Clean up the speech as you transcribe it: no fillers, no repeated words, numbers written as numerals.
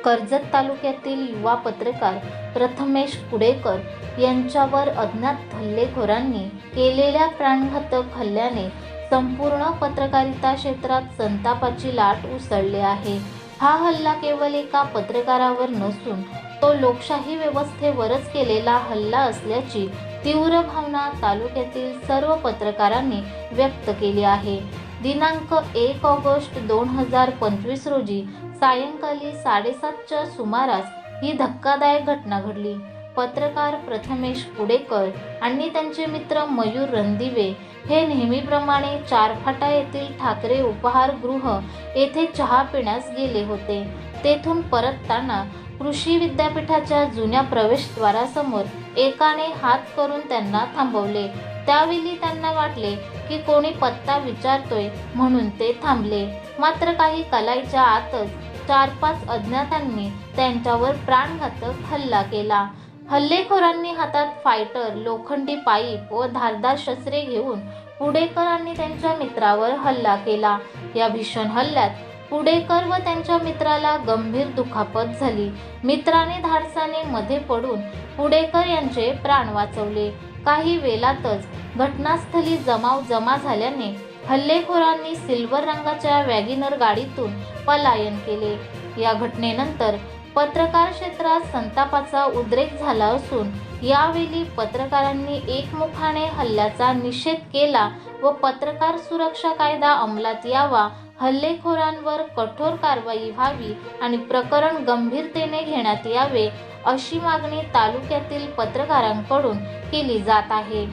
कर्जत तालुक्यातील युवा पत्रकार प्रथमेश कुडेकर यांच्यावर अज्ञात हल्लेखोरांनी केलेल्या प्राणघातक हल्ल्याने संपूर्ण पत्रकारिता क्षेत्रात संतापाची लाट उसळली आहे। हा हल्ला केवळ एका पत्रकारावर नसून तो लोकशाही व्यवस्थेवरच केलेला हल्ला असल्याची तीव्र भावना तालुक्यातील सर्व पत्रकारांनी व्यक्त केली आहे। दिनांक 1 ऑगस्ट 2025 रोजी सायंकाळी 7:30च्या सुमारास ही धक्कादायक घटना घडली। पत्रकार प्रथमेश कुडेकर आणि त्यांचे मित्र मयूर रणदिवे हे नेहमीप्रमाणे चारफाटा येथील ठाकरे उपहारगृह येथे चहा पिण्यास गेले होते। तेथून परतताना कृषी विद्यापीठाच्या जुन्या प्रवेशद्वारासमोर एकाने हात करून त्यांना थांबवले। त्यावेळी त्यांना वाटले की कोणी पत्ता विचारतोय म्हणून ते थांबले। मात्र काही कलाईच्या आतच 4-5 अज्ञातांनी त्यांच्यावर प्राणघातक हल्ला केला। हल्लेखोरांनी हातात फायटर, लोखंडी पाईप व धारदार शस्त्रे घेऊन कुडेकर आणि त्यांच्या मित्रावर हल्ला केला। या भीषण हल्ल्यात कुडेकर व त्यांच्या मित्राला गंभीर दुखापत झाली। मित्राने धाडसाने मध्ये पडून कुडेकर यांचे प्राण वाचवले। काही वेळातच घटनास्थळी जमा झाल्याने हल्लेखोरांनी सिल्वर रंगाच्या वॅगनर गाडीतून पलायन केले। या घटनेनंतर पत्रकार क्षेत्रात संतापाचा उद्रेक झाला असून यावेळी पत्रकारांनी एकमुखाने हल्ल्याचा निषेध केला व पत्रकार सुरक्षा कायदा अंमलात यावा, हल्लेखोरांवर कठोर कारवाई व्हावी आणि प्रकरण गंभीरतेने घेण्यात यावे अशी मागणी तालुक्यातील पत्रकारांकडून केली जात आहे।